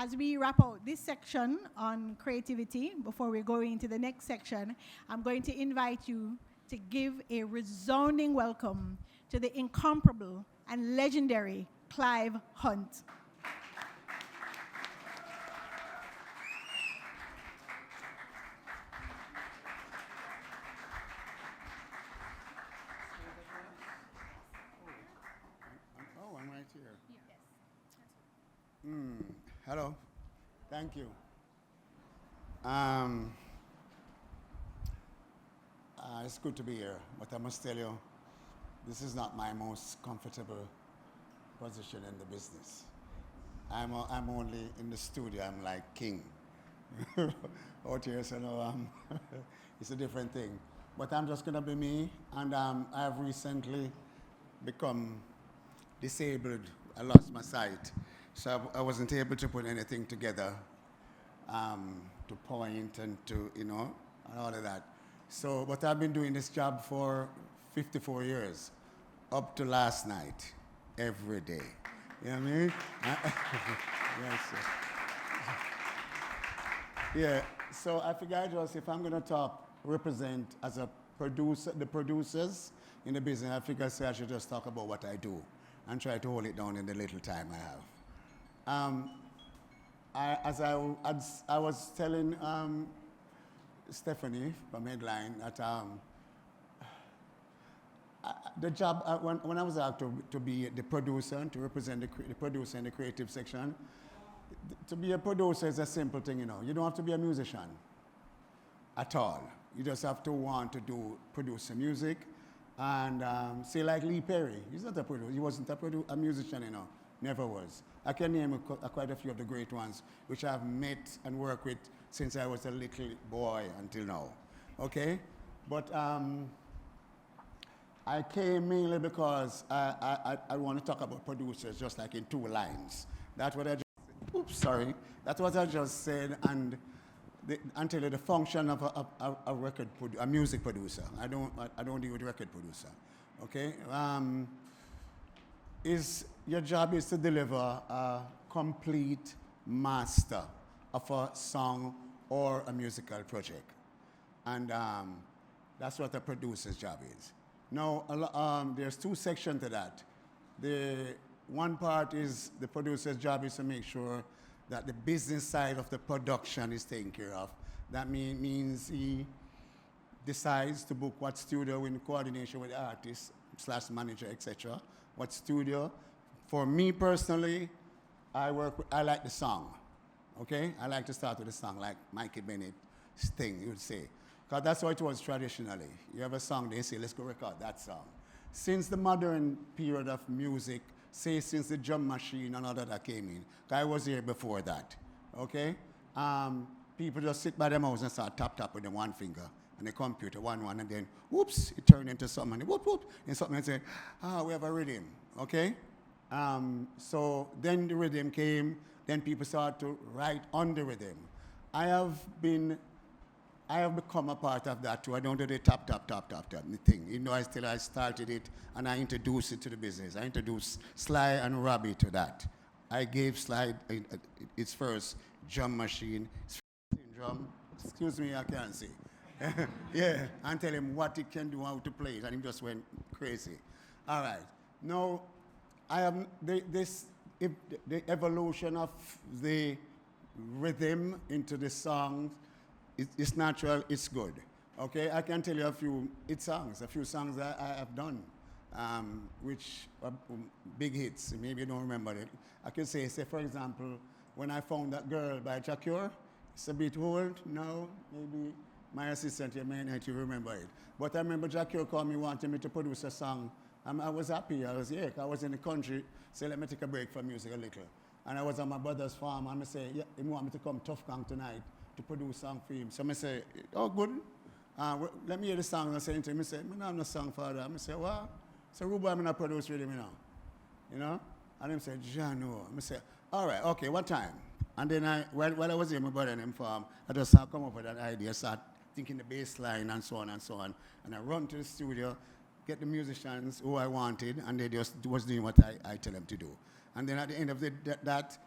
as we wrap out this section on creativity, before we go into the next section, I'm going to invite you to give a resounding welcome to the incomparable and legendary Clive Hunt. Oh, I'm right here. Hello. Thank you. It's good to be here, but I must tell you, this is not my most comfortable position in the business. I'm only in the studio. I'm like king. Out here, so no, it's a different thing. But I'm just gonna be me, and I have recently become disabled. I lost my sight, so I wasn't able to put anything together to point and to, and all of that. So, but I've been doing this job for 54 years, up to last night, every day. You know what I mean? Yes, sir. Yeah, so I figured just if I'm going to represent as a producer, the producers in the business, I figured I should just talk about what I do and try to hold it down in the little time I have. As I was telling Stephanie from Headline that the job, when I was asked to be the producer and to represent the producer in the creative section, to be a producer is a simple thing, You don't have to be a musician at all. You just have to want to produce some music. And say like Lee Perry, he's not a producer. He wasn't a musician, Never was. I can name quite a few of the great ones, which I've met and worked with since I was a little boy until now. Okay? But I came mainly because I want to talk about producers just like in 2 lines. That's what I just said. Oops, sorry. That's what I just said. And until the function of a music producer. I don't deal with record producer. Okay? Your job is to deliver a complete master of a song or a musical project. And that's what a producer's job is. Now, there's 2 sections to that. The one part is the producer's job is to make sure that the business side of the production is taken care of. That means he decides to book what studio in coordination with the artist / manager, etc. What studio. For me personally, I like the song. Okay? I like to start with a song like Mikey Bennett's thing, you would say. Because that's how it was traditionally. You have a song, they say, let's go record that song. Since the modern period of music, say since the drum machine and all that came in, I was here before that, okay? People just sit by their house and start tap with the one finger and the computer, one, and then, whoops, it turned into something, and whoop, and something and said, we have a rhythm, okay? So then the rhythm came, then people started to write on the rhythm. I have become a part of that too. I don't do the tap the thing. I started it and I introduced it to the business. I introduced Sly and Robbie to that. I gave Sly its first drum machine, drum. Excuse me, I can't see. Yeah, and tell him what it can do, how to play it, and he just went crazy. All right. Now, I have the evolution of the rhythm into the song. It's natural, it's good. Okay, I can tell you a few songs that I have done, which are big hits. Maybe you don't remember it. I can say, for example, When I Found That Girl by Jah Cure. It's a bit old now, maybe my assistant here may not remember it. But I remember Jah Cure called me, wanted me to produce a song. I was happy, I was in the country, so let me take a break from music a little. And I was on my brother's farm, and I say, yeah, he want me to come Tough Gang tonight to produce a song for him. So I say, oh, good. Let me hear the song. I say to him, I say, I don't have no song for that. I say, well, so Rubo, I'm not produce with him, And he said, Jah, no. I say, all right, okay, what time? And then while I was in my brother and him farm, I just come up with that idea, start thinking the bass line and so on and so on. And I run to the studio, get the musicians who I wanted, and they just was doing what I tell them to do. And then at the end of that,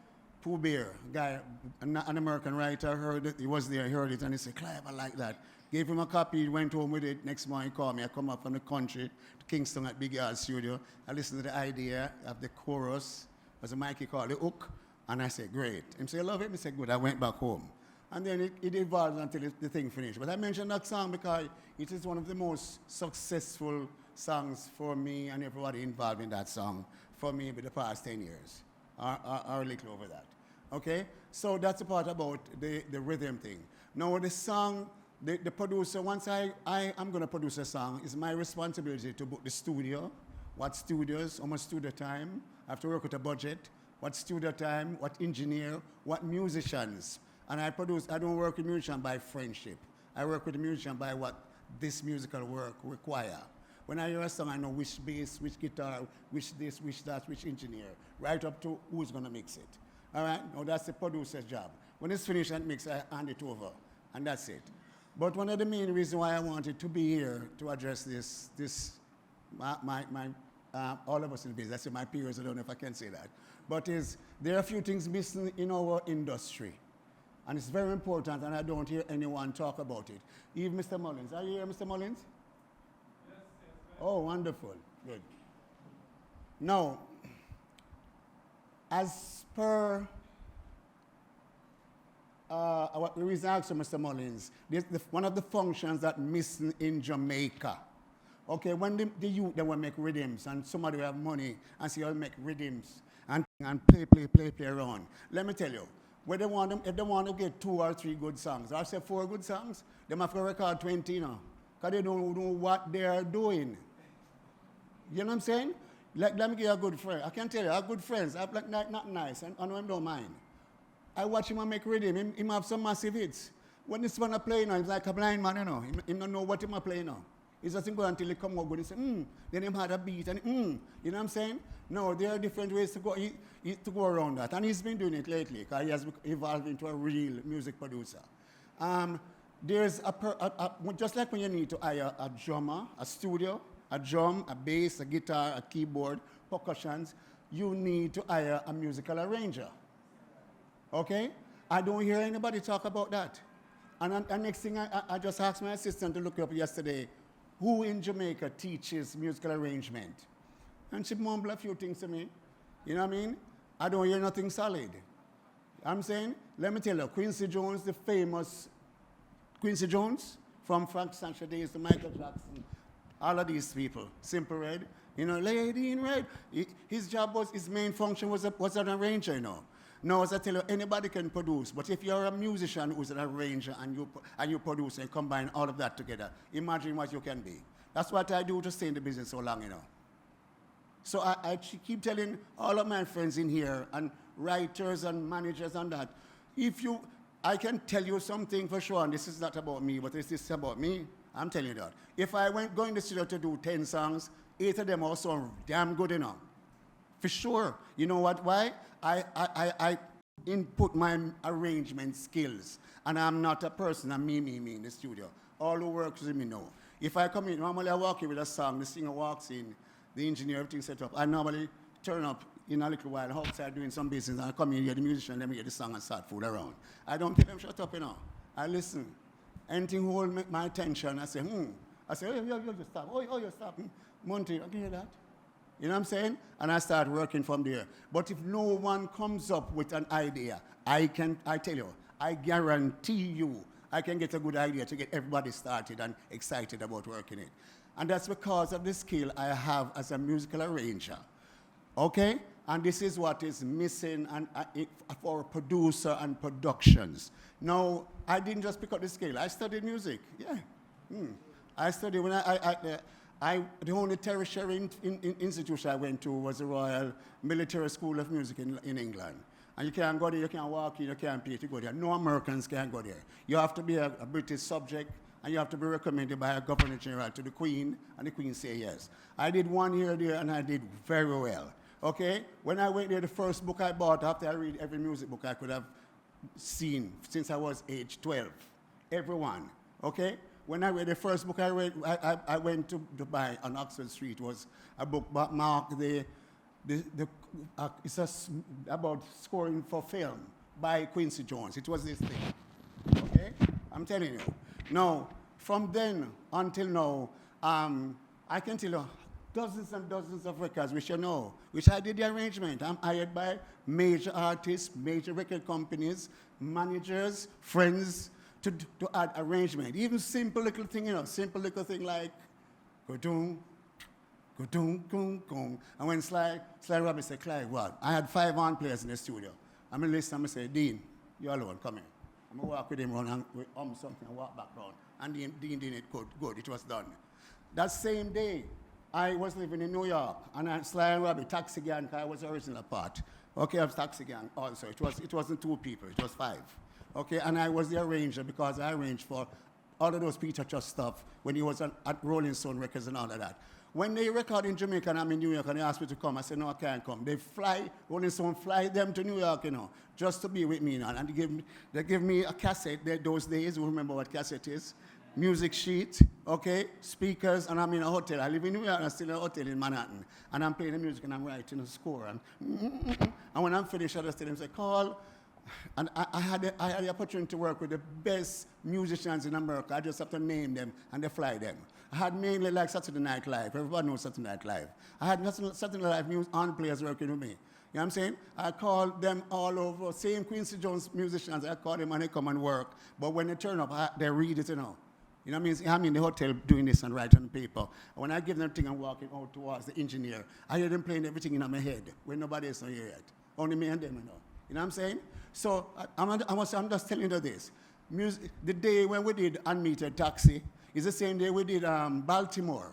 Pooh Bear, guy, an American writer, heard it. He was there, he heard it, and he said, Clive, I like that. Gave him a copy, he went home with it. Next morning, he called me. I come up from the country to Kingston at Big Yard Studio. I listened to the idea of the chorus, as a Mikey called the hook, and I said, great. He said, I love it. I said, good. I went back home. And then it evolved until the thing finished. But I mentioned that song because it is one of the most successful songs for me and everybody involved in that song for me for the past 10 years, or a little over that. Okay? So that's the part about the rhythm thing. Now the song, the producer, once I'm going to produce a song, it's my responsibility to book the studio, what studios, how much studio time, I have to work with a budget, what studio time, what engineer, what musicians. And I don't work with musicians by friendship. I work with the musician by what this musical work require. When I hear a song, I know which bass, which guitar, which this, which that, which engineer, right up to who's going to mix it. All right? Now, that's the producer's job. When it's finished and mixed, I hand it over, and that's it. But one of the main reasons why I wanted to be here to address all of us in the business, I say my peers, I don't know if I can say that, but there are a few things missing in our industry. And it's very important, and I don't hear anyone talk about it. Even Mr. Mullins. Are you here, Mr. Mullins? Yes. Oh, wonderful. Good. Now, as per the reason I asked Mr. Mullins, one of the functions that missing in Jamaica. Okay, when the youth, they will make rhythms, and somebody will have money, and say, I'll make rhythms, and play around. Let me tell you, if they want to get 2 or 3 good songs, or say 4 good songs, they have to record 20 now, because they don't know what they are doing. You know what I'm saying? Like, let me give you a good friend. I can tell you, I have good friends. I have like not nice, and I know him don't mind. I watch him make rhythm. Him have some massive hits. When this one play now, he's like a blind man, you know. He don't know what he play now. He doesn't go until he come out good. He say, Then he had a beat, and you know what I'm saying? No, there are different ways to go around that. And he's been doing it lately, because he has evolved into a real music producer. There's just like when you need to hire a drummer, a studio, a drum, a bass, a guitar, a keyboard, percussions, you need to hire a musical arranger. Okay? I don't hear anybody talk about that. And next thing, I just asked my assistant to look up yesterday, who in Jamaica teaches musical arrangement? And she mumbled a few things to me. You know what I mean? I don't hear nothing solid. I'm saying, let me tell you, Quincy Jones, the famous Quincy Jones, from Frank Sinatra days to Michael Jackson, all of these people, Simple Red, you know, Lady in Red. His job was, his main function was an arranger, you know. Now, as I tell you, anybody can produce, but if you're a musician who's an arranger and you produce and combine all of that together, imagine what you can be. That's what I do to stay in the business so long, you know. So I keep telling all of my friends in here, and writers and managers and that, I can tell you something for sure, and this is not about me, but this is about me. I'm telling you that. If I go in the studio to do 10 songs, 8 of them are so damn good enough. For sure. You know what? Why? I input my arrangement skills, and I'm not a person, I'm me in the studio. All who works with me know. If I come in, normally I walk in with a song, the singer walks in, the engineer, everything set up. I normally turn up in a little while, outside doing some business, and I come in here, the musician, let me hear the song and start fool around. I don't tell them shut up, you know. I listen. Anything hold my attention, I say, I say, you just stop. Oh, you stop. Monty, I can hear that. You know what I'm saying? And I start working from there. But if no one comes up with an idea, I tell you, I guarantee you, I can get a good idea to get everybody started and excited about working it. And that's because of the skill I have as a musical arranger. Okay? And this is what is missing for a producer and productions. Now, I didn't just pick up the skill. I studied music. Yeah. I studied when the only tertiary institution I went to was the Royal Military School of Music in England. And you can't go there, you can't walk in, you can't pay to go there. No Americans can go there. You have to be a British subject, and you have to be recommended by a Governor General to the Queen, and the Queen say yes. I did 1 year there, and I did very well. Okay? When I went there, the first book I bought, after I read every music book I could have seen since I was age 12. Everyone. Okay? When I read the first book I read, I went to buy on Oxford Street, was a book by Mark the It's about scoring for film by Quincy Jones. It was this thing. Okay? I'm telling you. Now, from then until now, I can tell you dozens and dozens of records which you know, which I did the arrangement. I'm hired by major artists, major record companies, managers, friends to add arrangement. Even simple little thing, simple little thing like go-doom, go-doom, go-doom. And when Sly Robbie said, Clive, what? I had 5 horn players in the studio. I'm going to listen, I'm going to say, Dean, you alone, come here. I'm going to walk with him around and we something and walk back down. And Dean did it good, it was done. That same day, I was living in New York, and Sly and Robbie, Taxi Gang, I was the original part. Okay, I was Taxi Gang also. It wasn't 2 people, it was 5. Okay, and I was the arranger because I arranged for all of those Peter Trust stuff when he was at Rolling Stone Records and all of that. When they record in Jamaica and I'm in New York and they asked me to come, I said, no, I can't come. Rolling Stone fly them to New York, just to be with me, And they give me a cassette. Those days, you remember what cassette is? Music sheet, okay, speakers, and I'm in a hotel. I live in New York, I'm still in a hotel in Manhattan. And I'm playing the music and I'm writing a score. And when I'm finished, I just tell them, say, call. And I had the opportunity to work with the best musicians in America. I just have to name them and they fly them. I had mainly like Saturday Night Live. Everybody knows Saturday Night Live. I had Saturday Night Live on players working with me. You know what I'm saying? I called them all over. Same Quincy Jones musicians, I call them and they come and work. But when they turn up, they read it, You know what I mean? I'm in the hotel doing this and writing on paper. And when I give them thing and walking out towards the engineer, I hear them playing everything in my head when nobody else here yet. Only me and them, You know what I'm saying? So I'm just telling you this. The day when we did Unmetered Taxi is the same day we did Baltimore.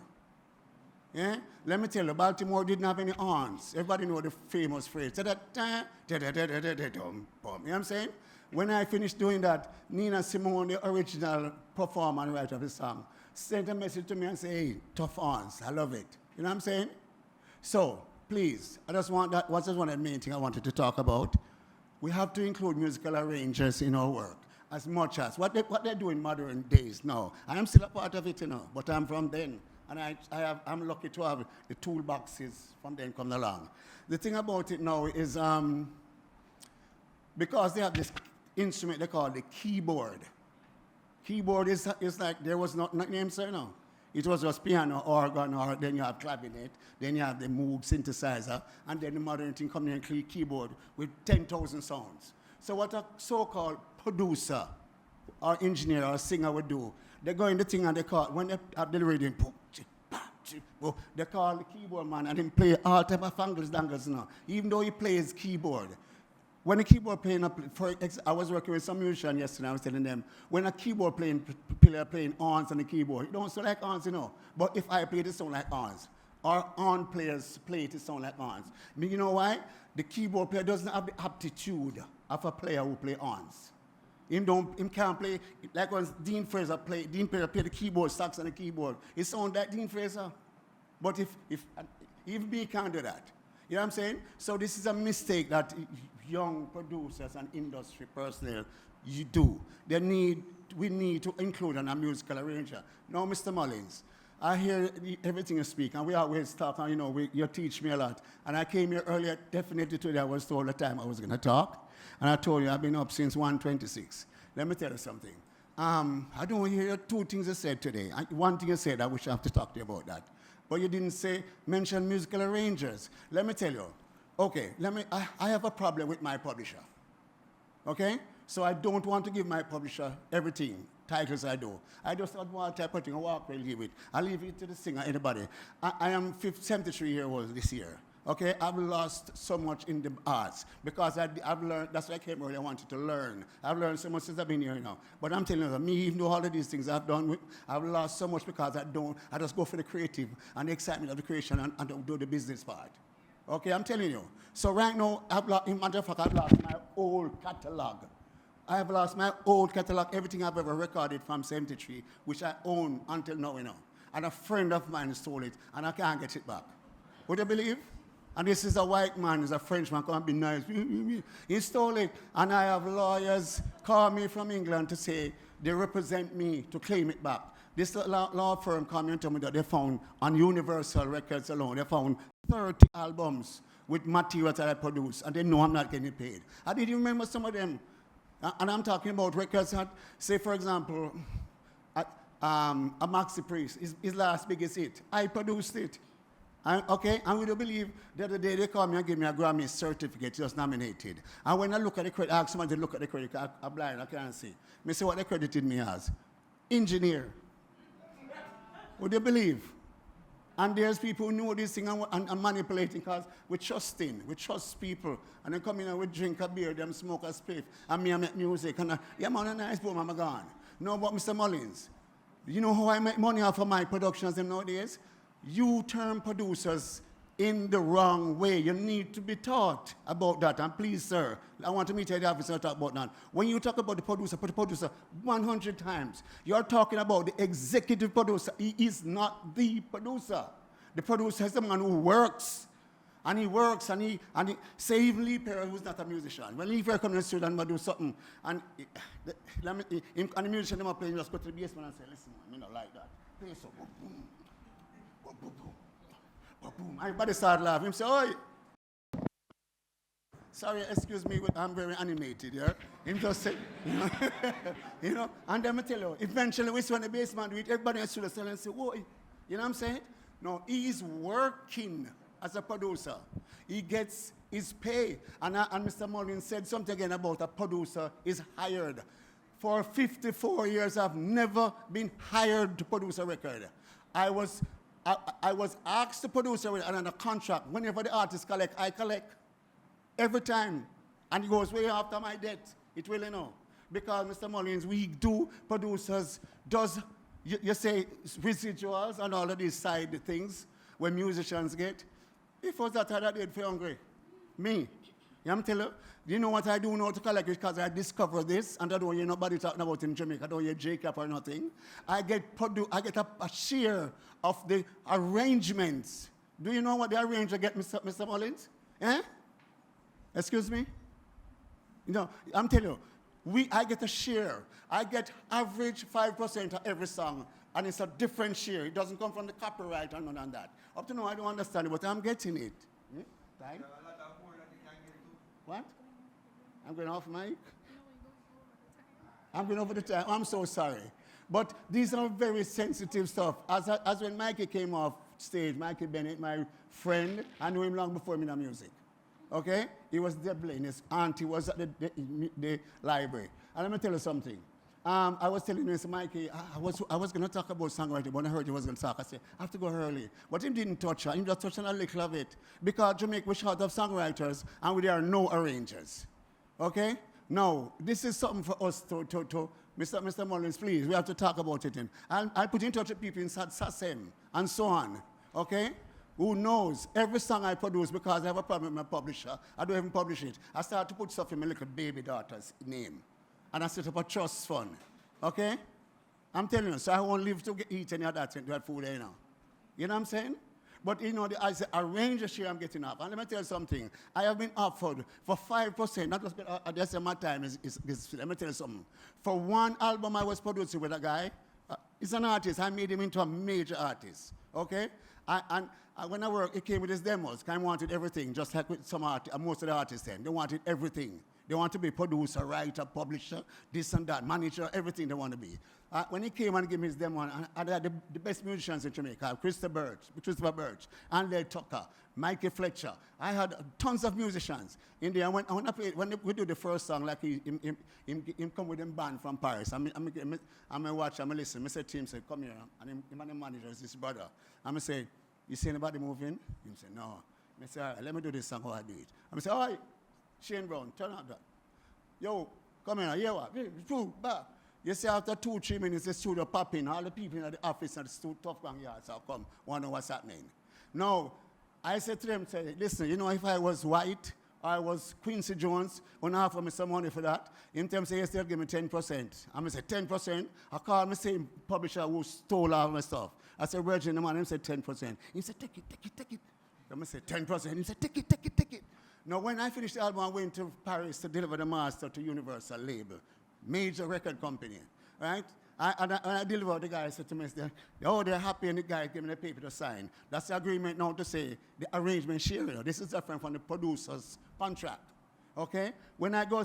Yeah? Let me tell you, Baltimore didn't have any horns. Everybody know the famous phrase. You know what I'm saying? When I finished doing that, Nina Simone, the original performer and writer of the song, sent a message to me and said, hey, tough horns, I love it. You know what I'm saying? So, please, I just want that, what's just one of the main thing I wanted to talk about. We have to include musical arrangers in our work as much as what they do in modern days now. I am still a part of it, but I'm from then. And I'm lucky to have the toolboxes from then come along. The thing about it now is because they have this instrument they call the keyboard. Keyboard is like there was not name, sir, no. It was just piano, organ, or then you have clavinet, then you have the Moog synthesizer, and then the modern thing coming in keyboard with 10,000 sounds. So what a so-called producer or engineer or singer would do, they go in the thing and they call, when they have the radio, they call the keyboard man and then play all type of angles, dangles now, even though he plays keyboard. When a keyboard playing, I was working with some musicians yesterday, I was telling them, when a keyboard player playing horns on the keyboard, it don't sound like horns, But if I play it, it sound like horns. Or horn players play it, it sound like horns. But you know why? The keyboard player doesn't have the aptitude of a player who play horns. He can't play, like when Dean Fraser played the keyboard, sax on the keyboard. It sounds like Dean Fraser. But if me can't do that. You know what I'm saying? So this is a mistake that young producers and industry personnel do. We need to include a musical arranger. Now, Mr. Mullins, I hear everything you speak, and we always talk, and you teach me a lot. And I came here earlier, definitely today, I was told the time I was going to talk. And I told you I've been up since 1:26. Let me tell you something. I don't hear 2 things you said today. One thing you said, I wish I have to talk to you about that. But you didn't mention musical arrangers. Let me tell you. Okay, I have a problem with my publisher. Okay? So I don't want to give my publisher everything, titles I do. I just don't want to put in a walk and leave it. I leave it to the singer, anybody. I am 73 years old this year. Okay, I've lost so much in the arts because I've learned, that's why I came earlier, I wanted to learn. I've learned so much since I've been here now. But I'm telling you, me, even though all of these things I've done, I've lost so much because I just go for the creative and the excitement of the creation and don't do the business part. Okay, I'm telling you. So right now, in matter of fact, I've lost my old catalog. I have lost my old catalog, everything I've ever recorded from 73, which I own until now, And a friend of mine stole it, and I can't get it back. Would you believe? And this is a white man, he's a Frenchman, can't be nice. He stole it, and I have lawyers call me from England to say they represent me to claim it back. This law firm came and told me that they found on Universal Records alone, they found 30 albums with material that I produce, and they know I'm not getting paid. I didn't remember some of them. And I'm talking about records that, say, for example, a Maxi Priest, his last biggest hit. I produced it. And we don't believe the other day they called me and gave me a Grammy certificate, just nominated. And when I look at the credit, I ask someone to look at the credit, I'm blind, I can't see. I say what they credited me as. Engineer. Would you believe? And there's people who know this thing and manipulating because we trust people. And they come in and we drink a beer, them smoke a spliff, and me I make music. And yeah, man, a nice boom, I'm gone. No, but Mr. Mullins, you know how I make money off of my productions them nowadays? You turn producers in the wrong way. You need to be taught about that. And please, sir, I want to meet the officer and talk about that. When you talk about the producer 100 times, you're talking about the executive producer. He is not the producer. The producer is the man who works. And he works, and he say even Lee Perry, who's not a musician. When Lee Perry comes to the studio and do something, and the musician them are playing, just go to the basement and say, listen, man, I don't like that. Play so, boom, boom, boom, boom, boom, boom. Everybody start laughing. Him say, oi. Sorry, excuse me, I'm very animated, yeah? Him just say, you know, and then I tell you, eventually we see when the basement do it, everybody in the studio and say, oi. You know what I'm saying? No, he is working as a producer. He gets his pay. And Mr. Mullins said something again about a producer is hired. For 54 years, I've never been hired to produce a record. I was asked to produce a record and on a contract. Whenever the artist collect, I collect. Every time. And it goes way after my death. It really know. Because Mr. Mullins, we do, producers, you say residuals and all of these side things where musicians get. If it was that I did for hungry. Me. I'm telling you know what I do now to collect it because I discovered this and I don't hear nobody talking about it in Jamaica. I don't hear Jacob or nothing. I get a share of the arrangements. Do you know what the arranger get, Mr. Mullins? Eh? Excuse me? You know, I'm telling you, I get a share. I get average 5% of every song. And it's a different share. It doesn't come from the copyright or none of that. Up to now, I don't understand it, but I'm getting it. Time? What? I'm going off mic? I'm going over the time. I'm so sorry. But these are very sensitive stuff. As when Mikey came off stage, Mikey Bennett, my friend, I knew him long before me in the music. Okay? He was Deblin. His auntie was at the library. And let me tell you something. I was telling Mr. Mikey, I was going to talk about songwriting, but when I heard he was going to talk, I said, I have to go early. But he didn't touch her. He just touched on a little of it. Because Jamaica, we're short of songwriters, and there are no arrangers. Okay? Now, this is something for us to Mr. Mullins, please, we have to talk about it. I'll put in touch with people in Sassem and so on. Okay? Who knows? Every song I produce, because I have a problem with my publisher, I don't even publish it. I start to put stuff in my little baby daughter's name. And I set up a trust fund. Okay? I'm telling you, so I won't live to eat any of that food there now. You know what I'm saying? But you know, I say, arrange the share I'm getting up. And let me tell you something. I have been offered for 5%, not just that's my time is let me tell you something. For one album I was producing with a guy, he's an artist. I made him into a major artist. Okay? And when I work, he came with his demos. I wanted everything, just like with some most of the artists then. They wanted everything. They want to be producer, writer, publisher, this and that, manager, everything they want to be. When he came and gave me his demo, and I had the best musicians in Jamaica, Christopher Birch, Andy Tucker, Mikey Fletcher. I had tons of musicians in there. When we do the first song, like him come with him band from Paris. I'm watch, I'm listen. I say to him, say, come here. And him and the manager is his brother. I'm say, you see anybody moving? He say, no. I say, all right, let me do this song how I do it. I'm say, all right. Shane Brown, turn up that. Yo, come here, yeah, what? You see, after 2-3 minutes, the studio pop in, all the people in the office and the tough gang yards have come, wonder what's happening. Now, I said to them, say, listen, you know, if I was white, I was Quincy Jones, when I offer me some money for that, in terms of, yes, they'll give me 10%. I'm going to say, 10%? I call the same publisher who stole all my stuff. I said, Virgin, the man, he said, 10%. He said, take it. I'm going to say, 10%. He said, take it. Now, when I finished the album, I went to Paris to deliver the master to Universal label, major record company, right? And I delivered, the guy said to me, oh, they're happy, and the guy gave me the paper to sign. That's the agreement now to say the arrangement share. This is different from the producer's contract. Okay? When I go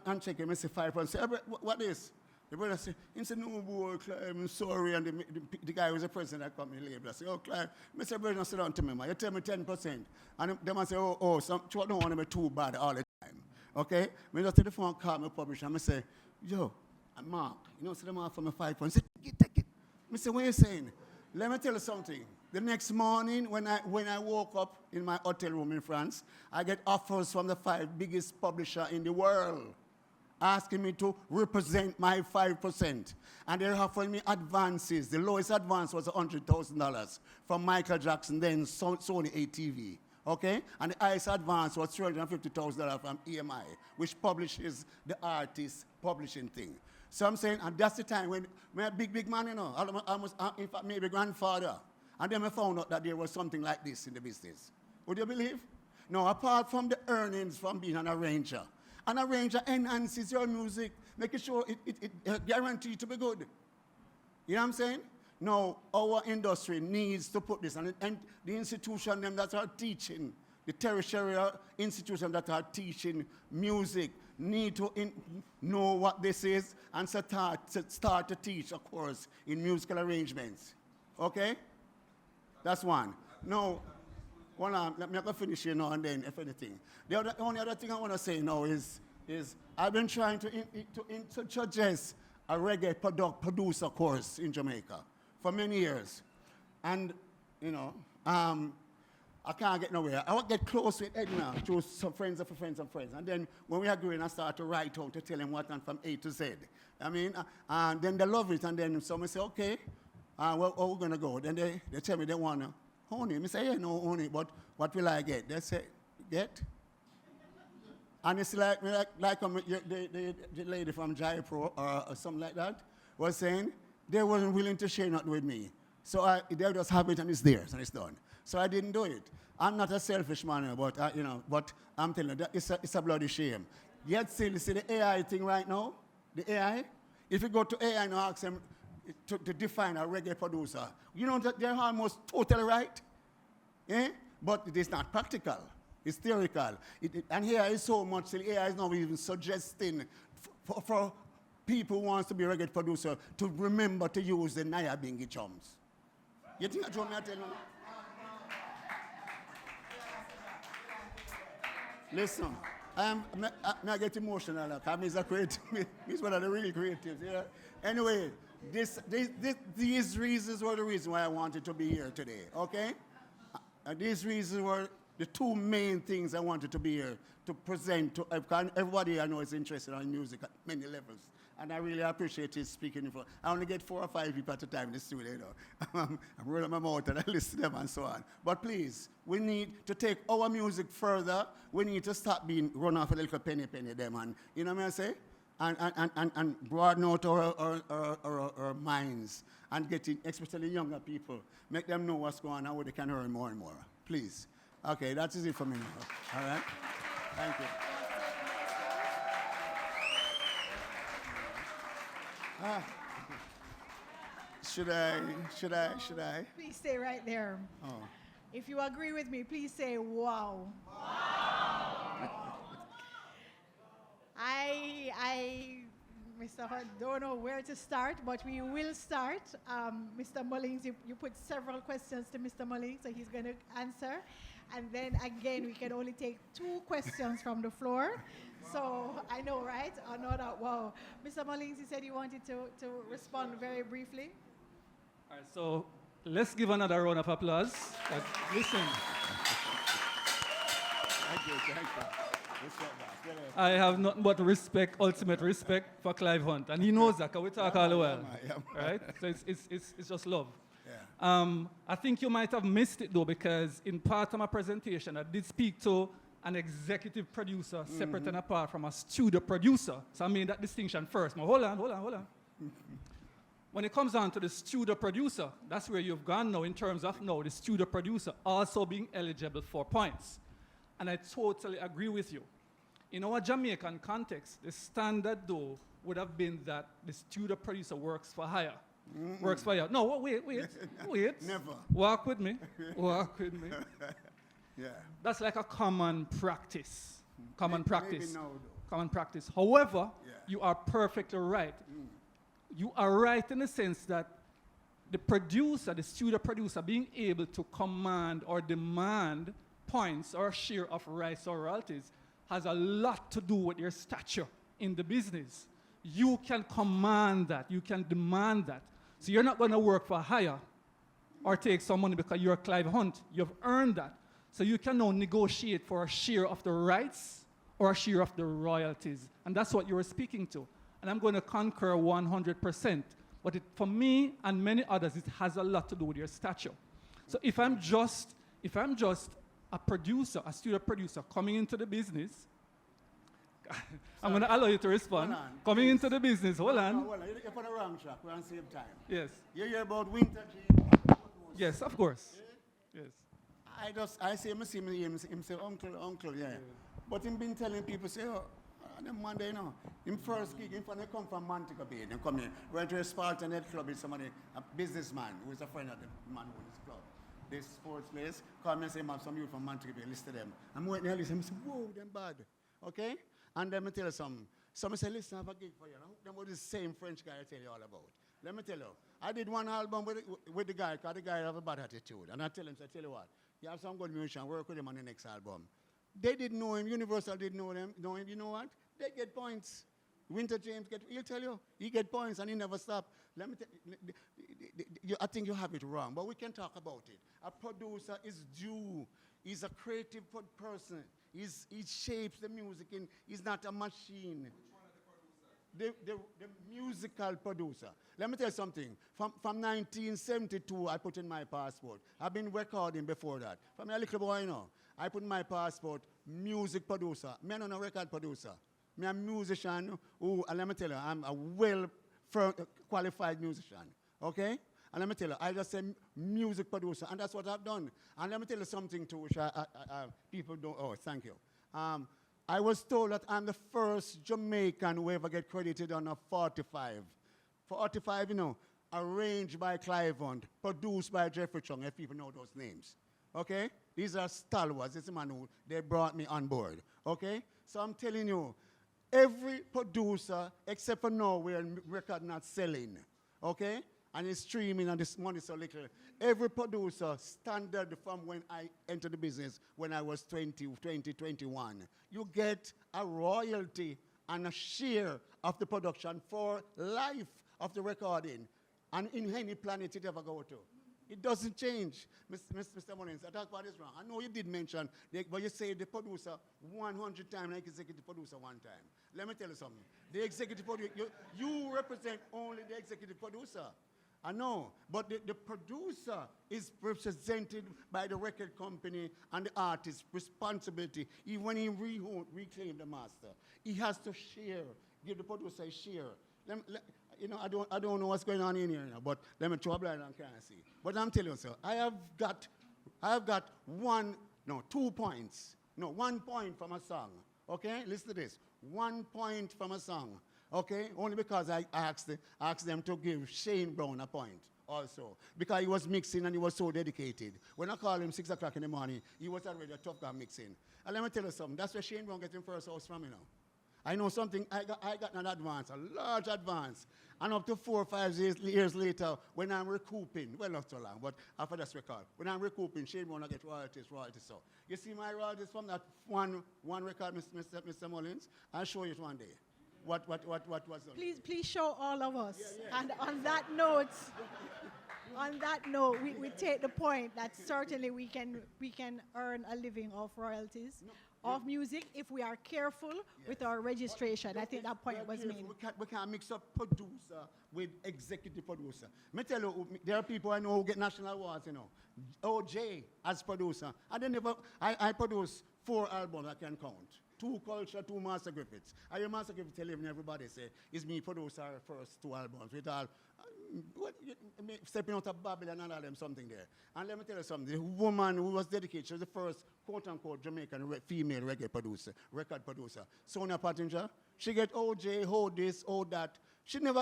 and check him, I say 5%. Say, what is? The brother said, he said, no, boy, Clive, I'm sorry. And the guy was the president that come in label. I said, oh, Clive, Mr. Brother, sit down to me, man. You tell me 10%. And they might say, some don't want to be too bad all the time. Okay? When I just take the phone, call my publisher, and I say, yo, Mark, you know, so them off for my 5 points. Take it. I say, what are you saying? Let me tell you something. The next morning, when I woke up in my hotel room in France, I get offers from the 5 biggest publishers in the world asking me to represent my 5%. And they're offering me advances. The lowest advance was $100,000 from Michael Jackson, then Sony ATV. Okay? And the highest advance was $350,000 from EMI, which publishes the artist publishing thing. So I'm saying, and that's the time when a big man, you know, almost, in fact, maybe grandfather. And then I found out that there was something like this in the business. Would you believe? No, apart from the earnings from being an arranger enhances your music, making sure it guaranteed to be good. You know what I'm saying? No, our industry needs to put this, and the institutions that are teaching, the tertiary institutions that are teaching music, need to know what this is and start to teach a course in musical arrangements. Okay? That's one. No, let me finish here now and then, if anything. The only other thing I want to say now is I've been trying to suggest a reggae producer course in Jamaica for many years. And, you know, I can't get nowhere. I want to get close with Edna through some friends of friends of friends. And then when we agree, and I start to write out to tell them what and from A to Z. I mean, and then they love it. And then someone say, okay, well, how we going to go? Then they tell me they want honey. I say, yeah, no honey, but what will I get? They say, get? And it's like the lady from Jaipur or something like that was saying they weren't willing to share nothing with me. So they just have it and it's theirs and it's done. So I didn't do it. I'm not a selfish man, but you know, but I'm telling you, it's a bloody shame. Yet still, you see the AI thing right now, the AI. If you go to AI and ask them to define a reggae producer, you know that they're almost totally right. Yeah? But it is not practical. It's theoretical. And here is so much, the AI is not even suggesting for people who wants to be a reggae producer to remember to use the Naya Bingi chums. You think that's what I tell you? Listen, I get emotional because he's one of the really creatives. Yeah? Anyway, these reasons were the reason why I wanted to be here today, okay? These reasons were the two main things I wanted to be here to present to everybody I know is interested in music at many levels. And I really appreciate his speaking. I only get 4 or 5 people at a time in the studio. You know. I'm rolling my mouth and I listen to them and so on. But please, we need to take our music further. We need to stop being run off a little penny them. And you know what I say? And broaden out our minds and getting, especially younger people, make them know what's going on and how they can earn more and more. Please. Okay, that is it for me now. All right? Thank you. Should I? Please stay right there. Oh. If you agree with me, please say wow. Mr. Hunt, don't know where to start, but we will start. Mr. Mullings, you put several questions to Mr. Mullings, so he's going to answer. And then again, we can only take 2 questions from the floor. So I know, right? I know that. Wow. Mr. Mullings, you said you wanted to respond very briefly. All right, so let's give another round of applause. Listen. Thank you. I have nothing but respect, ultimate respect for Clive Hunt. And he knows that, because we talk all the while. Right? So it's just love. Yeah. I think you might have missed it, though, because in part of my presentation, I did speak to an executive producer, separate and apart from a studio producer. So I made that distinction first. Now, hold on. When it comes down to the studio producer, that's where you've gone now in terms of now the studio producer also being eligible for points. And I totally agree with you. In our Jamaican context, the standard though would have been that the studio producer works for hire. Works for hire. No, wait. Never. Walk with me. Walk with me. Yeah. That's like a common practice. Common practice. Maybe now, though. Common practice. However, Yeah. you are perfectly right. You are right in the sense that the producer, the studio producer, being able to command or demand points or share of rights or royalties has a lot to do with your stature in the business. You can command that. You can demand that. So you're not going to work for hire or take some money because you're Clive Hunt. You've earned that. So you can now negotiate for a share of the rights or a share of the royalties. And that's what you were speaking to. And I'm going to concur 100%. But for me and many others, it has a lot to do with your stature. So if I'm just a producer, a studio producer coming into the business, I'm going to allow you to respond. Coming into the business, hold on. You're on the wrong track. We're on the same time. Yes. You hear about winter James? Yes, of course. Yes. I say, I see him say, uncle, yeah. But him been telling people, say, oh, them Monday, you know. Him first gig, him come from Montego Bay. They come here, went to a Spartan Head Club with somebody, a businessman who is a friend of the man who owns this club. This sports place, come and say, man, some youth from Montego Bay, list them. I'm waiting to listen. I say, whoa, them bad. Okay? And then I tell you something. Some say, listen, I have a gig for you. I hook them with the same French guy I tell you all about. Let me tell you, I did one album with the guy, because the guy have a bad attitude. And I tell him, tell you what, you have some good musician, work with him on the next album. They didn't know him, Universal didn't know him, you know what? They get points. Winter James, he'll tell you, he get points and he never stop. Let me tell you, I think you have it wrong, but we can talk about it. A producer is due. He's a creative person. He shapes the music, he's not a machine. The musical producer. Let me tell you something. From 1972, I put in my passport. I've been recording before that. From a little boy, you know, I put in my passport, music producer. Me not a record producer. Me a musician who, and let me tell you, I'm a well-qualified musician. Okay? And let me tell you, I just say music producer, and that's what I've done. And let me tell you something too, which people don't, oh, thank you. I was told that I'm the first Jamaican who ever get credited on a 45. 45, you know, arranged by Clive Hunt, produced by Jeffrey Chung, if people know those names. Okay? These are stalwarts. This is the man who they brought me on board. Okay? So I'm telling you, every producer, except for now, where record not selling. Okay? And it's streaming and this money so little. Every producer, standard from when I entered the business, when I was 21, you get a royalty and a share of the production for life of the recording. And in any planet it ever go to. It doesn't change. Mr. Maurice, I talk about this wrong. I know you did mention, but you say the producer 100 times like executive producer one time. Let me tell you something. The executive producer, you represent only the executive producer. I know, but the producer is represented by the record company and the artist's responsibility. Even when he reclaim the master, he has to share, give the producer a share. You know, I don't know what's going on in here now, but let me throw a blind and can't see. But I'm telling you, sir, I have got 2 points. No, 1 point from a song. Okay, listen to this. 1 point from a song. Okay, only because I asked them to give Shane Brown a point also. Because he was mixing and he was so dedicated. When I called him 6 o'clock in the morning, he was already a tough guy mixing. And let me tell you something, that's where Shane Brown got his first house from, you know. I know something, I got an advance, a large advance. And up to 4 or 5 years later, when I'm recouping, well, not so long, but after this record, when I'm recouping, Shane Brown, I get royalties. So, you see my royalties from that one record, Mr. Mullins? I'll show you it one day. What was done. Please show all of us. Yeah. And on that note, we take the point that certainly we can earn a living off royalties. Of music if we are careful with our registration. I think that point was made. We can't mix up producer with executive producer. Me tell you, there are people I know who get national awards, you know. OJ as producer. I produce 4 albums I can count. two culture, two Master Griffiths. I hear Master Griffith telling everybody, say, it's me produce our first 2 albums. With all, stepping out of Babylon and all them something there. And let me tell you something, the woman who was dedicated, she was the first quote-unquote Jamaican female reggae producer, record producer. Sonia Pottinger, she get OJ, hold this, hold that.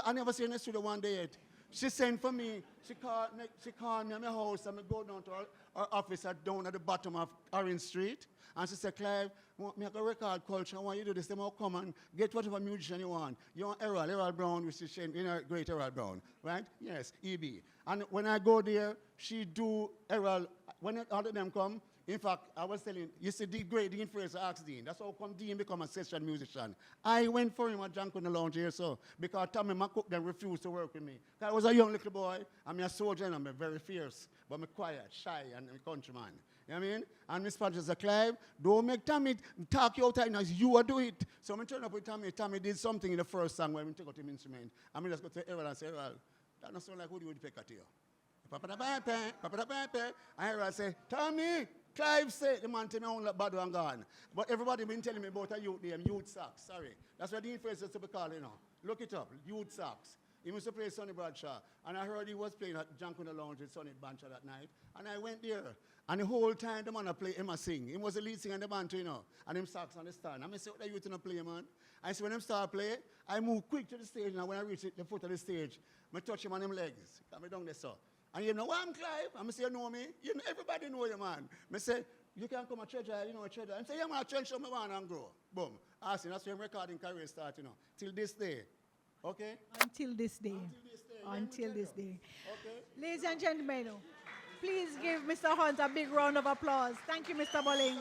I never seen her in the studio one day yet. She sent for me, she called me at my house and I go down to her office down at the bottom of Orange Street. And she said, Clive, me have a record culture, I want you to do this, then I'll come and get whatever musician you want. You want Errol Brown, which is great Errol Brown, right? Yes, EB. And when I go there, she do Errol, when all of them come, in fact, I was telling you, see, the great Dean Fraser asked Dean. That's how come Dean become a session musician. I went for him at Janko in the lounge here, so, because Tommy McCook then refused to work with me. I was a young little boy, I'm a soldier, and I'm very fierce, but I'm quiet, shy, and I'm a countryman. You know what I mean? And Miss Patricia said, Clive, don't make Tommy talk you out of it, you do it. So I turn up with Tommy. Tommy did something in the first song where we take out him instrument. And I just go to Errol and say, Errol, that doesn't sound like Woody Woodpecker to you. And Errol say, Tommy, Clive said, the man tell me only bad one gone. But everybody been telling me about a youth name, Youth Sax, sorry. That's what Dean Fraser used to be called, you know. Look it up, Youth Sax. He used to play Sonny Bradshaw. And I heard he was playing at Janko in the Lounge with Sonny Bradshaw that night. And I went there. And the whole time the man play, him a sing. He was the lead singer in the band too, you know. And him sax on the stand. And I said, what are you going to play, man? I said, when him start play, I move quick to the stage. And when I reach the foot of the stage, I touch him on him legs. Come down there, so. And you know what, I'm Clive? I say, you know me? You know, everybody know you, man. I say, you can come a treasure, you know, a treasure. I say, yeah, man, treasure me one and grow. Boom. I say, that's when recording career start, you know. Till this day. Okay? Until this day. Until this day. Okay? Ladies and gentlemen, please give Mr. Hunt a big round of applause. Thank you, Mr. Bolling.